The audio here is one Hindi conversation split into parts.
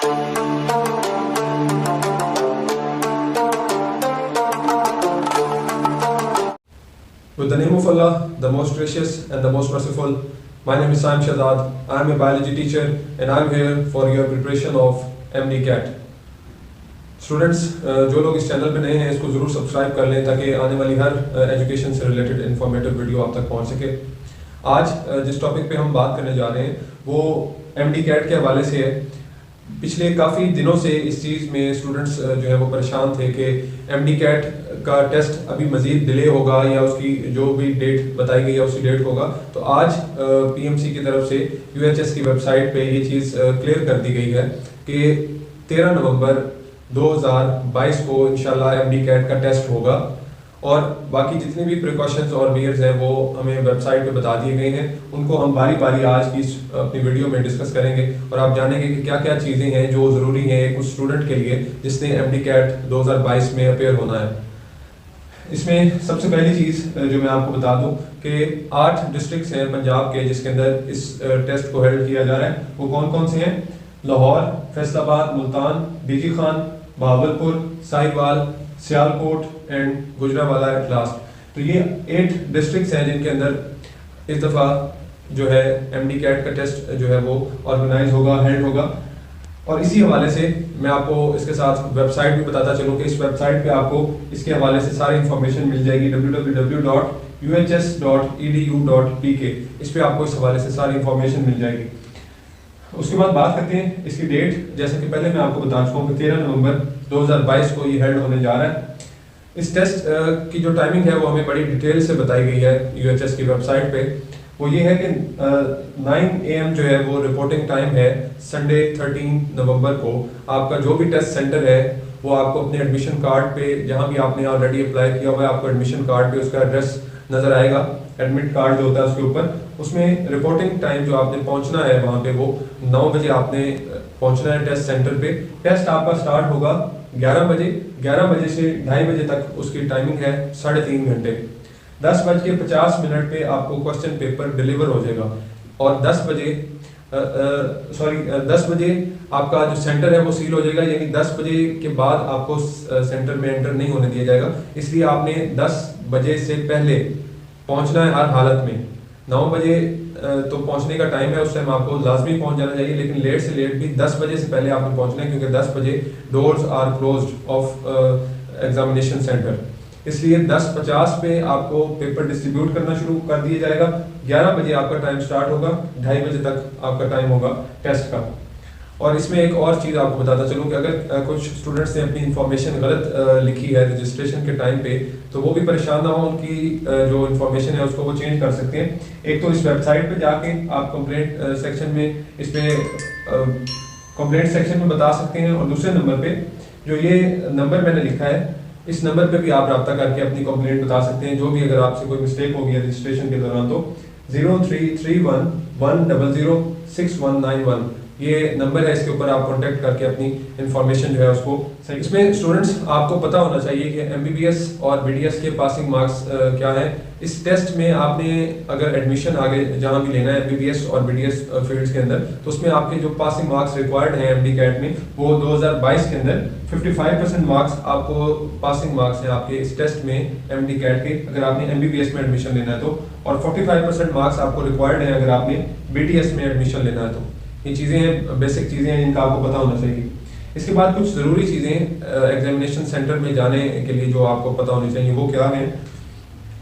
With the name of Allah, the most gracious and the most merciful, my name is Saim Shahzad. I am a biology teacher and I am here for your preparation of MD CAT. Students, जो लोग इस चैनल पे नए हैं इसको ज़रूर सब्सक्राइब कर लें ताकि आने वाली हर एजुकेशन से रिलेटेड इंफॉर्मेटिव वीडियो आप तक पहुंच सके। आज जिस टॉपिक पे हम बात करने जा रहे हैं वो MD CAT के हवाले से है। पिछले काफ़ी दिनों से इस चीज़ में स्टूडेंट्स जो है वो परेशान थे कि MD CAT का टेस्ट अभी मज़ीद डिले होगा या उसकी जो भी डेट बताई गई है उसी डेट होगा। तो आज PMC की तरफ से UHS की वेबसाइट पे ये चीज़ क्लियर कर दी गई है कि 13 नवंबर 2022 को इंशाल्लाह MD CAT का टेस्ट होगा और बाकी जितनी भी प्रिकॉशंस और मेयर्स हैं वो हमें वेबसाइट पे बता दिए गए हैं। उनको हम बारी बारी आज की अपनी वीडियो में डिस्कस करेंगे और आप जानेंगे कि क्या क्या चीज़ें हैं जो ज़रूरी हैं उस स्टूडेंट के लिए जिसने MD CAT 2022 में अपेयर होना है। इसमें सबसे पहली चीज़ जो मैं आपको बता दूं कि 8 डिस्ट्रिक्ट्स हैं पंजाब के जिसके अंदर इस टेस्ट को हेल्ड किया जा रहा है। वो कौन कौन से हैं? Lahore, Faisalabad, Multan, BG Khan, Bahawalpur, Sahiwal, Sialkot and Gujranwala at last. तो ये 8 डिस्ट्रिक्ट्स हैं जिनके अंदर इस दफ़ा जो है MD CAT का टेस्ट जो है वो ऑर्गेनाइज होगा, हेल्ड होगा। और इसी हवाले से मैं आपको इसके साथ वेबसाइट भी बताता चलूँ कि इस वेबसाइट पे आपको इसके हवाले से सारी इन्फॉर्मेशन मिल जाएगी www.uhs.edu.pk। इस पे आपको इस हवाले से सारी इन्फॉर्मेशन मिल जाएगी। उसके बाद बात करते हैं इसकी डेट। जैसे कि पहले मैं आपको बता चुका हूँ कि 13 नवंबर 2022 को ये हेल्ड होने जा रहा है। इस टेस्ट की जो टाइमिंग है वो हमें बड़ी डिटेल से बताई गई है UHS की वेबसाइट पे। वो ये है कि 9 AM जो है वो रिपोर्टिंग टाइम है संडे 13 नवंबर को। आपका जो भी टेस्ट सेंटर है वो आपको अपने एडमिशन कार्ड पे जहाँ भी आपने ऑलरेडी अप्लाई किया हुआ है आपको एडमिशन कार्ड पे उसका एड्रेस नज़र आएगा। एडमिट कार्ड जो होता है उसके ऊपर उसमें रिपोर्टिंग टाइम जो आपने पहुंचना है वहाँ पे वो 9 बजे आपने पहुंचना है टेस्ट सेंटर पे। टेस्ट आपका स्टार्ट होगा 11 बजे। 11 बजे से 2:30 बजे तक उसकी टाइमिंग है 3.5 घंटे। 10:50 पे आपको क्वेश्चन पेपर डिलीवर हो जाएगा और 10 बजे आपका जो सेंटर है वो सील हो जाएगा, यानी 10 बजे के बाद आपको सेंटर में एंटर नहीं होने दिया जाएगा। इसलिए आपने 10 बजे से पहले पहुंचना है हर हालत में। 9 बजे तो पहुंचने का टाइम है, उस टाइम आपको लाजमी पहुंच जाना चाहिए, लेकिन लेट से लेट भी 10 बजे से पहले आपने पहुंचना है क्योंकि 10 बजे doors are closed of examination centre. इसलिए 10:50 पे आपको पेपर डिस्ट्रीब्यूट करना शुरू कर दिया जाएगा। 11 बजे आपका टाइम स्टार्ट होगा, 2:30 बजे तक आपका टाइम होगा टेस्ट का। और इसमें एक और चीज़ आपको बताता चलूँ कि अगर कुछ स्टूडेंट्स ने अपनी इंफॉर्मेशन गलत लिखी है रजिस्ट्रेशन के टाइम पे तो वो भी परेशान ना हो, उनकी जो इंफॉर्मेशन है उसको वो चेंज कर सकते हैं। एक तो इस वेबसाइट पे जाके आप कंप्लेंट सेक्शन में इस पे कंप्लेंट सेक्शन में बता सकते हैं और दूसरे नंबर पे जो ये नंबर मैंने लिखा है इस नंबर पे भी आप रब्ता करके अपनी कंप्लेंट बता सकते हैं। जो भी अगर आपसे कोई मिस्टेक हो गई है रजिस्ट्रेशन के दौरान तो 0331100691 ये नंबर है, इसके ऊपर आप कांटेक्ट करके अपनी इंफॉर्मेशन जो है उसको सही। इसमें स्टूडेंट्स आपको पता होना चाहिए कि MBBS और BDS के पासिंग मार्क्स क्या है। इस टेस्ट में आपने अगर एडमिशन आगे जहाँ भी लेना है MBBS और BDS फील्ड्स के अंदर तो उसमें आपके जो पासिंग मार्क्स रिक्वायर्ड हैं MD CAT में वो 2022 के अंदर 55% मार्क्स आपको पासिंग मार्क्स हैं आपके इस टेस्ट में MD CAT के अगर आपने MBBS में एडमिशन लेना है तो, और 45% मार्क्स आपको रिक्वायर्ड हैं अगर आपने BDS में एडमिशन लेना है तो। ये चीज़ें हैं, बेसिक चीज़ें हैं जिनका आपको पता होना चाहिए। इसके बाद कुछ ज़रूरी चीज़ें एग्जामिनेशन सेंटर में जाने के लिए जो आपको पता होनी चाहिए वो क्या है।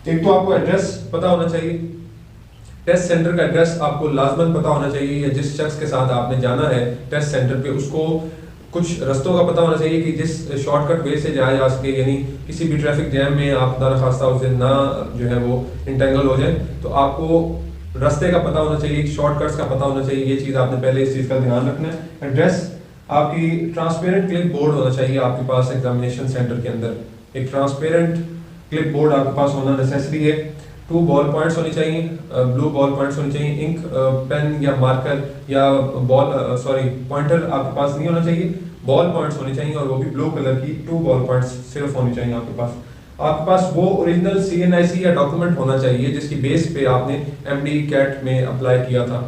एक तो आपको एड्रेस पता होना चाहिए, टेस्ट सेंटर का एड्रेस आपको लाजमन पता होना चाहिए या जिस शख्स के साथ आपने जाना है टेस्ट सेंटर पे उसको कुछ रस्तों का पता होना चाहिए कि जिस शॉर्टकट वे से जाया जा सके, यानी किसी भी ट्रैफिक जैम में आप ना खास्ता उसे ना जो है वो इंटेंगल हो जाए। तो आपको रास्ते का पता होना चाहिए, शॉर्टकट्स का पता होना चाहिए, ये चीज़ आपने पहले इस चीज़ का ध्यान रखना है। एड्रेस आपकी ट्रांसपेरेंट क्लिप बोर्ड होना चाहिए आपके पास एग्जामिनेशन सेंटर के अंदर। एक ट्रांसपेरेंट क्लिप बोर्ड आपके पास होना नेसेसरी है। 2 बॉल पॉइंट्स होनी चाहिए, ब्लू बॉल पॉइंट्स होनी चाहिए। इंक पेन या मार्कर या पॉइंटर आपके पास नहीं होना चाहिए, बॉल पॉइंट्स होनी चाहिए और वो भी ब्लू कलर की 2 बॉल पॉइंट्स सिर्फ होनी चाहिए आपके पास। आपके पास वो ओरिजिनल CNIC या डॉक्यूमेंट होना चाहिए जिसकी बेस पे आपने MD CAT में अप्लाई किया था।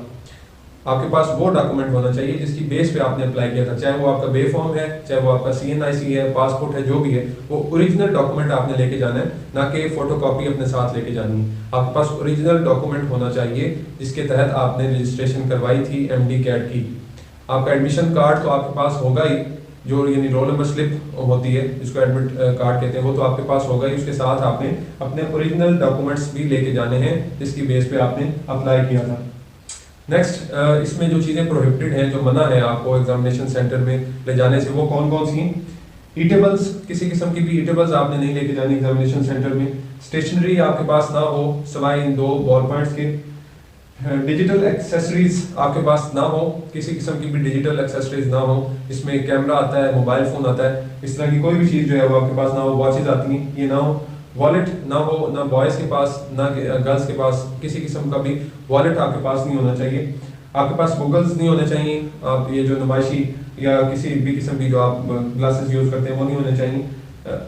आपके पास वो डॉक्यूमेंट होना चाहिए जिसकी बेस पे आपने अप्लाई किया था, चाहे वो आपका बे फॉर्म है, चाहे वो आपका CNIC है, पासपोर्ट है, जो भी है, वो ओरिजिनल डॉक्यूमेंट आपने लेके जाना है, ना कि फोटोकॉपी अपने साथ लेके जानी है। आपके पास ओरिजिनल डॉक्यूमेंट होना चाहिए जिसके तहत आपने रजिस्ट्रेशन करवाई थी MD कैट की। आपका एडमिशन कार्ड तो आपके पास होगा ही, जो यानी रोल नंबर स्लिप होती है जिसको एडमिट कार्ड कहते हैं, वो तो आपके पास होगा ही। उसके साथ आपने अपने ओरिजिनल डॉक्यूमेंट्स भी लेके जाने हैं जिसकी बेस पे आपने अप्लाई किया था। नेक्स्ट, इसमें जो चीज़ें प्रोहिबिटेड हैं, जो मना है आपको एग्जामिनेशन सेंटर में ले जाने से, वो कौन कौन सी हैं? ईटेबल्स, किसी किस्म की भी ईटेबल्स आपने नहीं लेके जानी एग्जामिनेशन सेंटर में। स्टेशनरी आपके पास ना हो सिवाय इन 2 बॉल पॉइंट्स के। डिजिटल एक्सेसरीज आपके पास ना हो, किसी किस्म की भी डिजिटल एक्सेसरीज ना हो। इसमें कैमरा आता है, मोबाइल फ़ोन आता है, इस तरह की कोई भी चीज़ जो है वो आपके पास ना हो। वॉचेज आती हैं, ये ना हो। वॉलेट ना हो, ना बॉयज़ के पास ना गर्ल्स के पास, किसी किस्म का भी वॉलेट आपके पास नहीं होना चाहिए। आपके पास गूगल्स नहीं होने चाहिए। आप ये जो नुमाइशी या किसी भी किस्म की जो आप ग्लासेस यूज़ करते हैं वो नहीं होने चाहिए।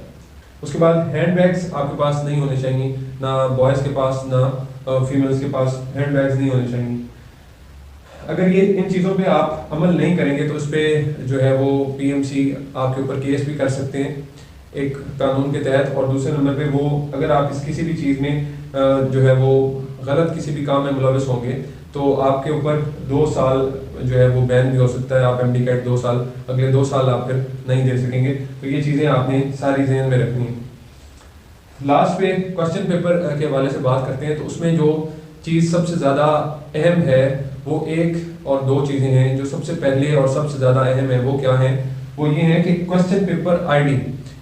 उसके बाद हैंड बैग्स आपके पास नहीं होने चाहिए, ना बॉयज़ के पास ना फीमेल्स के पास हैंड बैग्स नहीं होने चाहिए। अगर ये इन चीज़ों पे आप अमल नहीं करेंगे तो उस पर जो है वो PMC आपके ऊपर केस भी कर सकते हैं एक कानून के तहत। और दूसरे नंबर पे वो अगर आप इस किसी भी चीज़ में जो है वो गलत किसी भी काम में मुलविस होंगे तो आपके ऊपर 2 साल जो है वो बैन भी हो सकता है। आप MD कैट 2 साल, अगले 2 साल आप फिर नहीं दे सकेंगे। तो ये चीज़ें आपने सारी ज़हन में रखनी है। लास्ट पे क्वेश्चन पेपर के हवाले से बात करते हैं, तो उसमें जो चीज़ सबसे ज़्यादा अहम है वो 1 और 2 चीज़ें हैं। जो सबसे पहले और सबसे ज़्यादा अहम है वो क्या है? वो ये है कि question paper ID,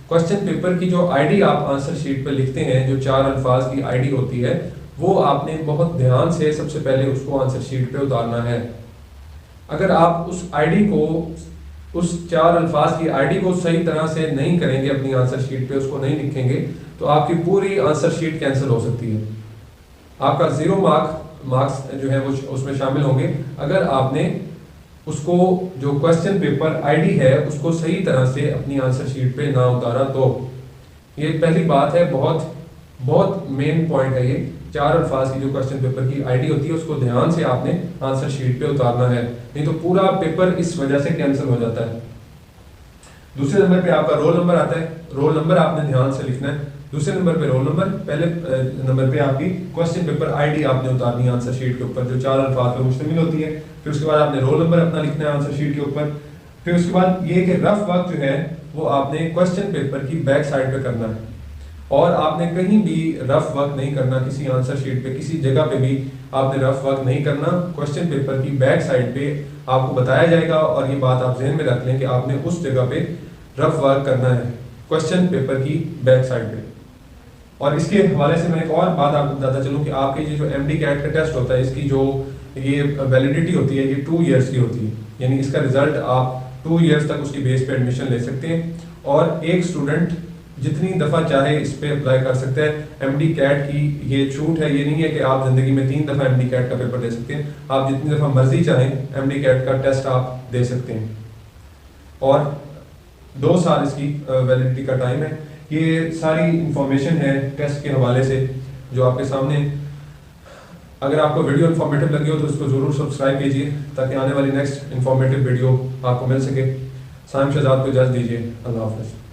question paper की जो ID आप आंसर शीट पर लिखते हैं, जो 4 अल्फाज की ID होती है, वो आपने बहुत ध्यान से सबसे पहले उसको आंसर शीट पे उतारना है। अगर आप उस ID को, उस 4 अल्फाज की ID को सही तरह से नहीं करेंगे, अपनी आंसर शीट पे उसको नहीं लिखेंगे, तो आपकी पूरी आंसर शीट कैंसिल हो सकती है। आपका 0 मार्क्स जो है वो उसमें शामिल होंगे अगर आपने उसको जो क्वेश्चन पेपर ID है उसको सही तरह से अपनी आंसर शीट पे ना उतारा। तो ये पहली बात है, बहुत मेन पॉइंट है ये। 4 अल्फाज की जो क्वेश्चन पेपर की ID होती है उसको ध्यान से आपने आंसर शीट पे उतारना है, नहीं तो पूरा पेपर इस वजह से कैंसिल हो जाता है। दूसरे नंबर पे आपका रोल नंबर आता है, रोल नंबर आपने ध्यान से लिखना है। दूसरे नंबर पे रोल नंबर, पहले नंबर पे आपकी क्वेश्चन पेपर ID आपने उतारनी है आंसर शीट के ऊपर, जो 4 अल्फाज पर मुश्तमिल होती है। फिर उसके बाद आपने रोल नंबर अपना लिखना है आंसर शीट के ऊपर। फिर उसके बाद ये कि रफ वर्क जो है वो आपने क्वेश्चन पेपर की बैक साइड पे करना है, और आपने कहीं भी रफ वर्क नहीं करना। किसी आंसर शीट पे किसी जगह पे भी आपने रफ वर्क नहीं करना। क्वेश्चन पेपर की बैक साइड पे आपको बताया जाएगा, और ये बात आप जहन में रख लें कि आपने उस जगह पे रफ वर्क करना है क्वेश्चन पेपर की बैक साइड पे। और इसके हवाले से मैं एक और बात आपको बताता चलूँ कि आपके ये जो MD कैट का टेस्ट होता है, इसकी जो ये वैलिडिटी होती है ये 2 इयर्स की होती है, यानी इसका रिजल्ट आप 2 इयर्स तक उसकी बेस पे एडमिशन ले सकते हैं। और एक स्टूडेंट जितनी दफ़ा चाहे इस पे अप्लाई कर सकते हैं। MD कैट की ये छूट है, ये नहीं है कि आप ज़िंदगी में 3 दफ़ा MD कैट का पेपर दे सकते हैं। आप जितनी दफ़ा मर्जी चाहें MD कैट का टेस्ट आप दे सकते हैं, और 2 साल इसकी वैलिडिटी का टाइम है। ये सारी इंफॉर्मेशन है टेस्ट के हवाले से जो आपके सामने। अगर आपको वीडियो इन्फॉर्मेटिव लगी हो तो इसको ज़रूर सब्सक्राइब कीजिए ताकि आने वाली नेक्स्ट इन्फॉर्मेटिव वीडियो आपको मिल सके। साइम शहजाद को इजाज़त दीजिए। अल्लाह हाफ़िज़।